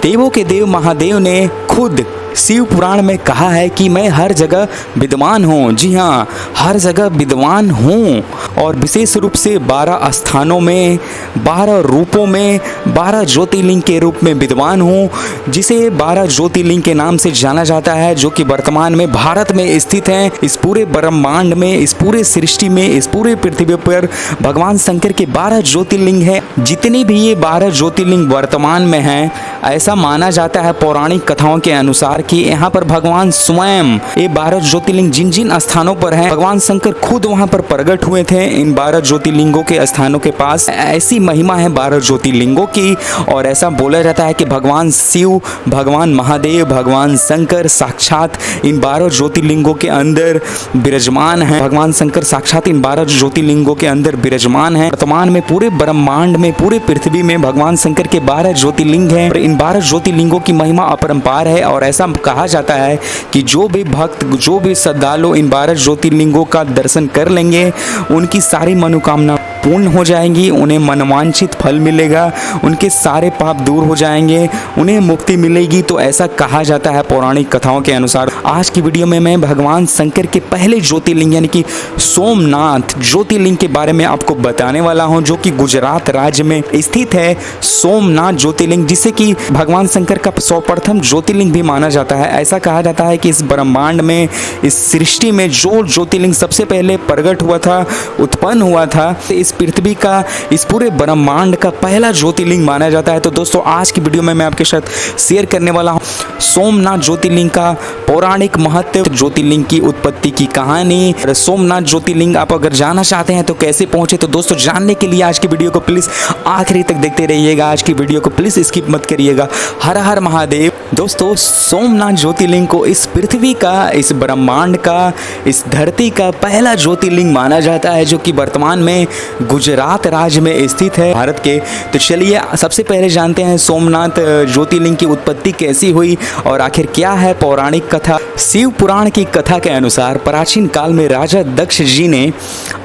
देवों के देव महादेव ने खुद शिव पुराण में कहा है कि मैं हर जगह विद्वान हूँ। जी हाँ, हर जगह विद्वान हूँ और विशेष रूप से 12 स्थानों में, 12 रूपों में, 12 ज्योतिर्लिंग के रूप में विद्वान हूँ, जिसे 12 ज्योतिर्लिंग के नाम से जाना जाता है, जो कि वर्तमान में भारत में स्थित हैं। इस पूरे ब्रह्मांड में, इस पूरे सृष्टि में, इस पूरे पृथ्वी पर भगवान शंकर के 12 ज्योतिर्लिंग हैं। जितने भी ये 12 ज्योतिर्लिंग वर्तमान में हैं, ऐसा माना जाता है पौराणिक कथाओं के अनुसार कि यहाँ पर भगवान स्वयं ये 12 ज्योतिर्लिंग जिन जिन स्थानों पर हैं, भगवान शंकर खुद वहाँ पर प्रकट हुए थे। इन 12 ज्योतिर्लिंगों के स्थानों के पास ऐसी महिमा है 12 ज्योतिर्लिंगों की, और ऐसा बोला जाता है कि भगवान शिव, भगवान महादेव, भगवान शंकर साक्षात इन 12 ज्योतिर्लिंगों के अंदर विराजमान है। भगवान शंकर साक्षात इन 12 ज्योतिर्लिंगों के अंदर विराजमान है। वर्तमान में पूरे ब्रह्मांड में, पूरे पृथ्वी में भगवान शंकर के 12 ज्योतिर्लिंग हैं और इन 12 ज्योतिर्लिंगों की महिमा अपरंपार है। और ऐसा कहा जाता है कि जो भी भक्त, जो भी श्रद्धालु इन 12 ज्योतिर्लिंगों का दर्शन कर लेंगे, उनकी सारी मनोकामना पूर्ण हो जाएंगी, उन्हें मनवांछित फल मिलेगा, उनके सारे पाप दूर हो जाएंगे, उन्हें मुक्ति मिलेगी। तो ऐसा कहा जाता है पौराणिक कथाओं के अनुसार। आज की वीडियो में मैं भगवान शंकर के पहले ज्योतिर्लिंग यानी कि सोमनाथ ज्योतिर्लिंग के बारे में आपको बताने वाला हूं, जो कि गुजरात राज्य में स्थित है। सोमनाथ ज्योतिर्लिंग, जिसे कि भगवान शंकर का सर्वप्रथम ज्योतिर्लिंग भी माना जाता है। ऐसा कहा जाता है कि इस ब्रह्मांड में, इस सृष्टि में जो ज्योतिर्लिंग सबसे पहले प्रकट हुआ था, उत्पन्न हुआ था, इस पृथ्वी का, इस पूरे ब्रह्मांड का पहला ज्योतिर्लिंग माना जाता है। तो दोस्तों, आज की वीडियो में मैं आपके साथ शेयर करने वाला हूं सोमनाथ ज्योतिर्लिंग का पौराणिक महत्व, ज्योतिर्लिंग की उत्पत्ति की कहानी। सोमनाथ ज्योतिर्लिंग आप अगर जानना चाहते हैं तो कैसे पहुंचे, तो दोस्तों जानने के लिए आज की वीडियो को प्लीज आखिरी तक देखते रहिएगा। आज की वीडियो को प्लीज स्किप मत करिएगा। हर हर महादेव। दोस्तों, सोमनाथ ज्योतिर्लिंग को इस पृथ्वी का, इस ब्रह्मांड का, इस धरती का पहला ज्योतिर्लिंग माना जाता है, जो कि वर्तमान में गुजरात राज्य में स्थित है, भारत के। तो चलिए सबसे पहले जानते हैं सोमनाथ ज्योतिर्लिंग की उत्पत्ति कैसी हुई और आखिर क्या है पौराणिक कथा। शिव पुराण की कथा के अनुसार प्राचीन काल में राजा दक्ष जी ने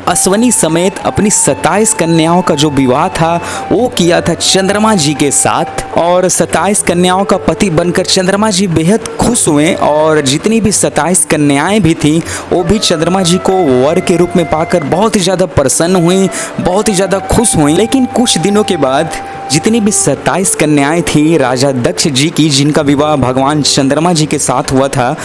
अश्वनी समेत अपनी 27 कन्याओं का जो विवाह था वो किया था चंद्रमा जी के साथ, और 27 कन्याओं का पति बनकर चंद्रमा जी बेहद खुश हुए और जितनी भी 27 कन्याएं भी थीं वो भी चंद्रमा जी को वर के रूप में पाकर बहुत ही ज़्यादा प्रसन्न हुई, बहुत ही ज़्यादा खुश हुई। लेकिन कुछ दिनों के बाद जितनी भी 27 कन्याएं थी राजा दक्ष जी की, जिनका विवाह भगवान चंद्रमा जी के साथ हुआ था,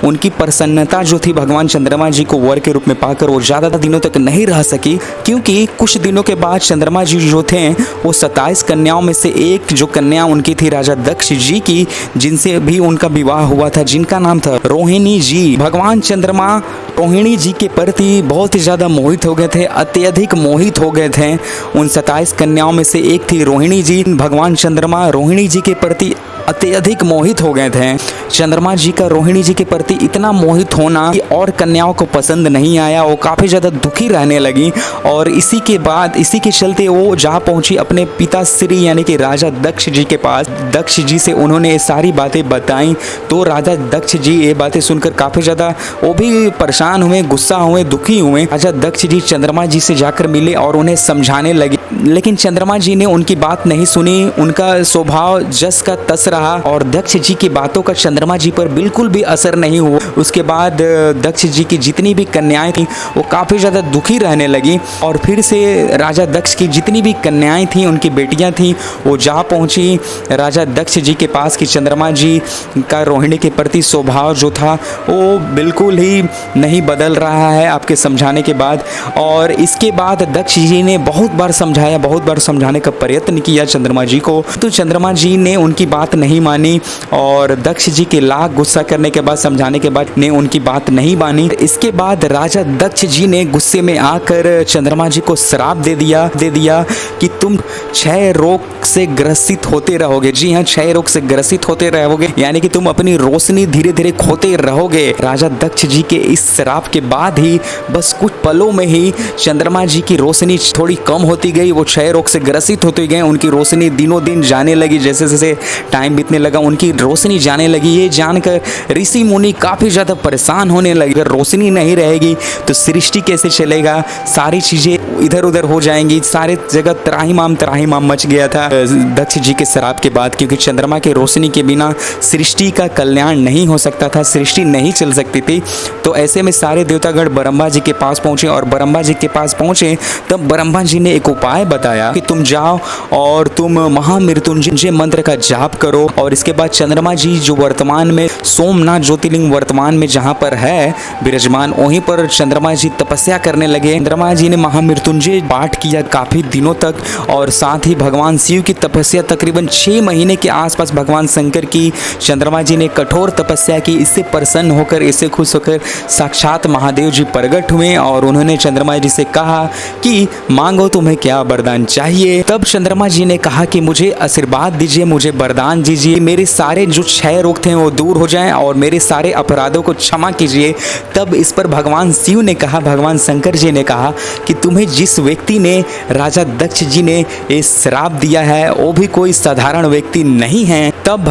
उनकी प्रसन्नता जो थी भगवान चंद्रमा जी को वर के रूप में पाकर वो ज़्यादा दिनों तक नहीं रह सकी, क्योंकि कुछ दिनों के बाद चंद्रमा जी जो थे वो 27 कन्याओं में से एक जो कन्या उनकी थी राजा दक्ष जी की, जिनसे भी उनका विवाह हुआ था, जिनका नाम था रोहिणी जी। भगवान चंद्रमा रोहिणी जी के प्रति बहुत ही ज़्यादा मोहित हो गए थे, अत्यधिक मोहित हो गए थे। उन 27 कन्याओं में से एक थी रोहिणी जी। भगवान चंद्रमा रोहिणी जी के प्रति अत्यधिक मोहित हो गए थे। चंद्रमा जी का रोहिणी जी के प्रति इतना मोहित होना कि और कन्याओं को पसंद नहीं आया, वो काफ़ी ज़्यादा दुखी रहने लगी। और इसी के बाद, इसी के चलते वो जा पहुंची अपने पिताश्री यानी कि राजा दक्ष जी के पास। दक्ष जी से उन्होंने ये सारी बातें बताई, तो राजा दक्ष जी ये बातें सुनकर काफ़ी ज़्यादा वो भी परेशान हुए, गुस्सा हुए, दुखी हुए। राजा दक्ष जी चंद्रमा जी से जाकर मिले और उन्हें समझाने लगे, लेकिन चंद्रमा जी ने उनकी बात नहीं सुनी। उनका स्वभाव जस का तस रहा और दक्ष जी की बातों का चंद्रमा जी पर बिल्कुल भी असर नहीं हुआ। उसके बाद दक्ष जी की जितनी भी कन्याएं थीं वो काफ़ी ज़्यादा दुखी रहने लगी, और फिर से राजा दक्ष की जितनी भी कन्याएं थीं, उनकी बेटियां थीं, वो जा पहुंची राजा दक्ष जी के पास कि चंद्रमा जी का रोहिणी के प्रति स्वभाव जो था वो बिल्कुल ही नहीं बदल रहा है आपके समझाने के बाद। और इसके बाद दक्ष जी ने बहुत बार समझाया, बहुत बार समझाने का प्रयत्न किया चंद्रमा जी को, तो चंद्रमा जी ने उनकी बात नहीं मानी, और दक्ष जी के लाख गुस्सा करने के बाद, समझाने के बाद ने उनकी बात नहीं मानी। इसके बाद राजा दक्ष जी ने गुस्से में आकर चंद्रमा जी को श्राप दे दिया कि तुम क्षय रोग से ग्रसित होते रहोगे। जी हाँ, क्षय रोग से ग्रसित होते रहोगे, यानी कि तुम अपनी रोशनी धीरे धीरे खोते रहोगे। राजा दक्ष जी के इस श्राप के बाद ही बस कुछ पलों में ही चंद्रमा जी की रोशनी थोड़ी कम होती गई गई, वो क्षय रोग से ग्रसित होते गए, उनकी रोशनी दिनों दिन जाने लगी। जैसे जैसे टाइम बीतने लगा उनकी रोशनी जाने लगी। ये जानकर ऋषि मुनि काफ़ी ज़्यादा परेशान होने लगे। अगर रोशनी नहीं रहेगी तो सृष्टि कैसे चलेगा, सारी चीज़ें इधर उधर हो जाएंगी, सारे जगह त्राहिमाम मच गया था दक्ष जी के श्राप के बाद, क्योंकि चंद्रमा की रोशनी के बिना सृष्टि का कल्याण नहीं हो सकता था, सृष्टि नहीं चल सकती थी। तो ऐसे में सारे देवतागण ब्रह्मा जी के पास पहुँचे और ब्रह्मा जी के पास पहुँचे तब ब्रह्मा जी ने एक उपाय बताया कि तुम जाओ और तुम महामृत्युंजय मंत्र का जाप करो, और इसके बाद चंद्रमा जी जो वर्तमान में सोमनाथ ज्योतिर्लिंग वर्तमान में जहाँ पर है विराजमान, वहीं पर चंद्रमा जी तपस्या करने लगे। चंद्रमा जी ने महामृत्युंजय पाठ किया काफ़ी दिनों तक, और साथ ही भगवान शिव की तपस्या तकरीबन 6 महीने के आसपास भगवान शंकर की चंद्रमा जी ने कठोर तपस्या की। इससे प्रसन्न होकर, इससे खुश होकर साक्षात महादेव जी प्रकट हुए और उन्होंने चंद्रमा जी से कहा कि मांगो तुम्हें क्या वरदान चाहिए। तब चंद्रमा जी ने कहा कि मुझे आशीर्वाद दीजिए, मुझे वरदान दीजिए, मेरे सारे जो क्षय रोग थे वो दूर हो जाएं और मेरे सारे अपराधों को क्षमा कीजिए। तब इस पर भगवान शिव ने कहा, भगवान शंकर जी ने कहा कि तुम्हें जिस व्यक्ति ने, राजा दक्ष जी ने ये श्राप दिया है वो भी कोई साधारण व्यक्ति नहीं है। तब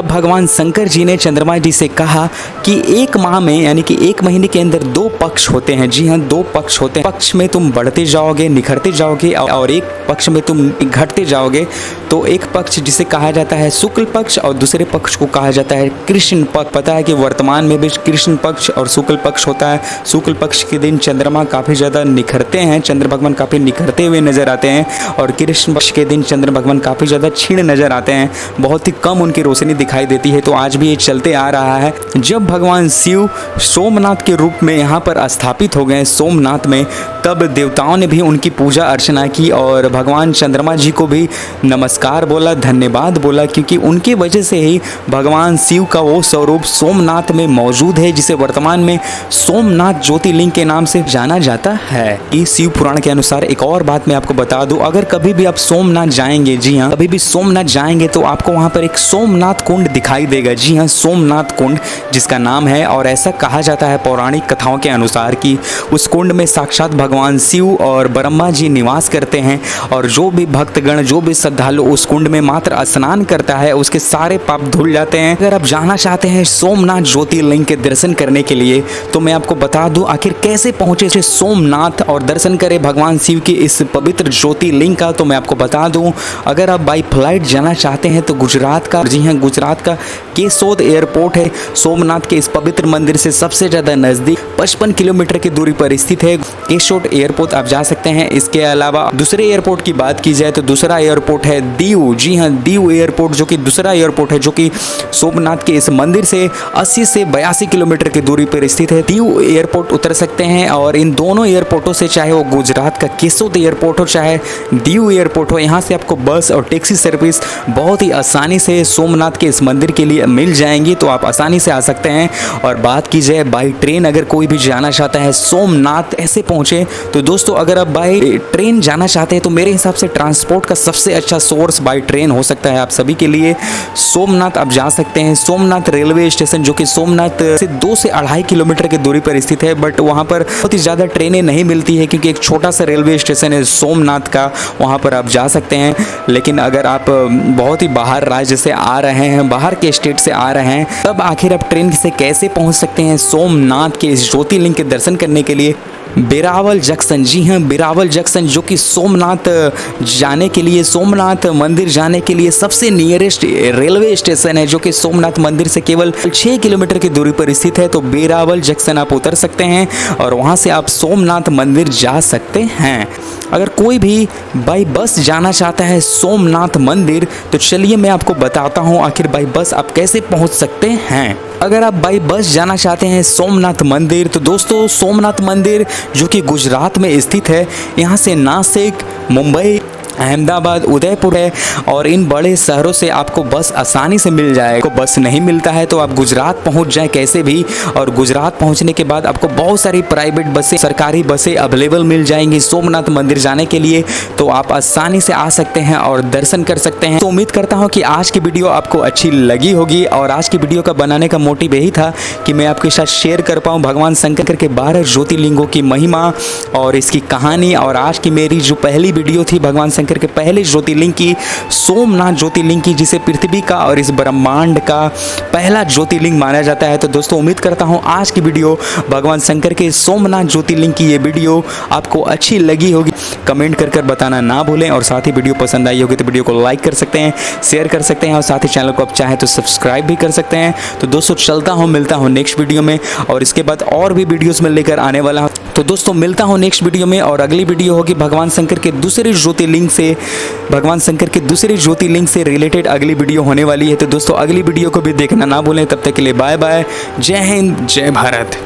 भगवान शंकर जी ने चंद्रमा जी से कहा कि 1 माह में, यानी कि 1 महीने के अंदर 2 पक्ष होते हैं। जी हाँ, 2 पक्ष होते हैं। पक्ष में तुम बढ़ते जाओगे, निखरते जाओगे, और एक पक्ष में तुम घटते जाओगे। तो एक पक्ष जिसे कहा जाता है शुक्ल पक्ष और दूसरे पक्ष को कहा जाता है कृष्ण पक्ष। पता है कि वर्तमान में भी कृष्ण पक्ष और शुक्ल पक्ष होता है। शुक्ल पक्ष के दिन चंद्रमा काफ़ी ज़्यादा निखरते हैं, चंद्र भगवान काफ़ी निखरते हुए नजर आते हैं, और कृष्ण पक्ष के दिन चंद्र भगवान काफ़ी ज़्यादा क्षीण नजर आते हैं, बहुत ही कम उनकी रोशनी दिखाई देती है। तो आज भी ये चलते आ रहा है। जब भगवान शिव सोमनाथ के रूप में यहाँ पर स्थापित हो गए सोमनाथ में, तब देवताओं ने भी उनकी पूजा अर्चना की और भगवान चंद्रमा जी को भी नमस्कार बोला, धन्यवाद बोला, क्योंकि उनकी वजह से ही भगवान शिव का वो स्वरूप सोमनाथ में मौजूद है, जिसे वर्तमान में सोमनाथ ज्योतिर्लिंग के नाम से जाना जाता है। इस शिव पुराण के अनुसार एक और बात मैं आपको बता दूं, अगर कभी भी आप सोमनाथ जाएंगे, जी हाँ, कभी भी सोमनाथ जाएंगे तो आपको वहाँ पर एक सोमनाथ कुंड दिखाई देगा। जी हाँ, सोमनाथ कुंड जिसका नाम है, और ऐसा कहा जाता है पौराणिक कथाओं के अनुसार कि उस कुंड में साक्षात भगवान शिव और ब्रह्मा जी निवास करते हैं, और जो भी भक्तगण, जो भी श्रद्धालु उस कुंड में मात्र स्नान करता है उसके सारे पाप धुल जाते हैं। अगर आप जाना चाहते हैं सोमनाथ ज्योतिर्लिंग के दर्शन करने के लिए तो मैं आपको बता दूं आखिर कैसे पहुंचे सोमनाथ और दर्शन करें भगवान शिव की इस पवित्र ज्योतिर्लिंग का। तो मैं आपको बता दूं, अगर आप बाई फ्लाइट जाना चाहते हैं तो गुजरात का, जी हाँ, गुजरात का केसोद एयरपोर्ट है सोमनाथ के इस पवित्र मंदिर से सबसे ज़्यादा नज़दीक 55 किलोमीटर की दूरी पर स्थित है। केसोद एयरपोर्ट आप जा सकते हैं। इसके अलावा दूसरे एयरपोर्ट की बात की जाए तो दूसरा एयरपोर्ट है दीव। जी हाँ, दीव एयरपोर्ट जो कि दूसरा एयरपोर्ट है जो कि सोमनाथ के इस मंदिर से 80 से 82 किलोमीटर की दूरी पर स्थित है। दीव एयरपोर्ट उतर सकते हैं, और इन दोनों एयरपोर्टों से, चाहे वो गुजरात का केसोद एयरपोर्ट हो चाहे दीव एयरपोर्ट हो, यहाँ से आपको बस और टैक्सी सर्विस बहुत ही आसानी से सोमनाथ के इस मंदिर के लिए मिल जाएंगी, तो आप आसानी से आ सकते हैं। और बात की जाए बाई ट्रेन, अगर कोई भी जाना चाहता है सोमनाथ ऐसे पहुँचे, तो दोस्तों अगर आप बाई ट्रेन जाना चाहते हैं तो मेरे हिसाब से ट्रांसपोर्ट का सबसे अच्छा सोर्स बाई ट्रेन हो सकता है आप सभी के लिए। सोमनाथ आप जा सकते हैं। सोमनाथ रेलवे स्टेशन जो कि सोमनाथ से 2 से 2.5 किलोमीटर की दूरी पर स्थित है, बट वहाँ पर बहुत ही ज़्यादा ट्रेनें नहीं मिलती है क्योंकि एक छोटा सा रेलवे स्टेशन है सोमनाथ का, वहाँ पर आप जा सकते हैं। लेकिन अगर आप बहुत ही बाहर राज्य से आ रहे हैं, बाहर के स्टेट से आ रहे हैं, तब आखिर आप ट्रेन से कैसे पहुँच सकते हैं सोमनाथ के इस ज्योतिर्लिंग के दर्शन करने के लिए? बिरावल जंक्शन, जी हाँ, बिरावल जंक्शन जो कि सोमनाथ जाने के लिए, सोमनाथ मंदिर जाने के लिए सबसे नियरेस्ट रेलवे स्टेशन है, जो कि सोमनाथ मंदिर से केवल 6 किलोमीटर की दूरी पर स्थित है। तो बिरावल जंक्शन आप उतर सकते हैं और वहाँ से आप सोमनाथ मंदिर जा सकते हैं। अगर कोई भी बाई बस जाना चाहता है सोमनाथ मंदिर, तो चलिए मैं आपको बताता हूँ आखिर बाई बस आप कैसे पहुँच सकते हैं। अगर आप बाई बस जाना चाहते हैं सोमनाथ मंदिर, तो दोस्तों सोमनाथ मंदिर जो कि गुजरात में स्थित है, यहाँ से नासिक, मुंबई, अहमदाबाद, उदयपुर है और इन बड़े शहरों से आपको बस आसानी से मिल जाए। आपको बस नहीं मिलता है तो आप गुजरात पहुंच जाएं कैसे भी, और गुजरात पहुंचने के बाद आपको बहुत सारी प्राइवेट बसें, सरकारी बसें अवेलेबल मिल जाएंगी सोमनाथ मंदिर जाने के लिए। तो आप आसानी से आ सकते हैं और दर्शन कर सकते हैं। तो उम्मीद करता हूँ कि आज की वीडियो आपको अच्छी लगी होगी, और आज की वीडियो का बनाने का मोटिव यही था कि मैं आपके साथ शेयर कर पाऊँ भगवान शंकर के 12 ज्योतिर्लिंगों की महिमा और इसकी कहानी। और आज की मेरी जो पहली वीडियो थी भगवान शंकर के पहले ज्योतिर्लिंग की, सोमनाथ ज्योतिर्लिंग की, जिसे पृथ्वी का और इस ब्रह्मांड का पहला ज्योतिर्लिंग माना जाता है। तो दोस्तों उम्मीद करता हूँ आज की वीडियो भगवान शंकर के सोमनाथ ज्योतिर्लिंग की ये वीडियो आपको अच्छी लगी होगी। कमेंट कर बताना ना भूलें, और साथ ही वीडियो पसंद आई होगी तो वीडियो को लाइक कर सकते हैं, शेयर कर सकते हैं, और साथ ही चैनल को आप चाहें तो सब्सक्राइब भी कर सकते हैं। तो दोस्तों चलता हूँ, मिलता हूँ नेक्स्ट वीडियो में, और इसके बाद और भी वीडियोस में लेकर आने वाला हूँ। तो दोस्तों मिलता हूँ नेक्स्ट वीडियो में, और अगली वीडियो होगी भगवान शंकर के दूसरे ज्योतिर्लिंग से, भगवान शंकर के दूसरे ज्योतिर्लिंग से रिलेटेड अगली वीडियो होने वाली है। तो दोस्तों अगली वीडियो को भी देखना ना भूलें। तब तक के लिए बाय बाय, जय हिंद, जय भारत।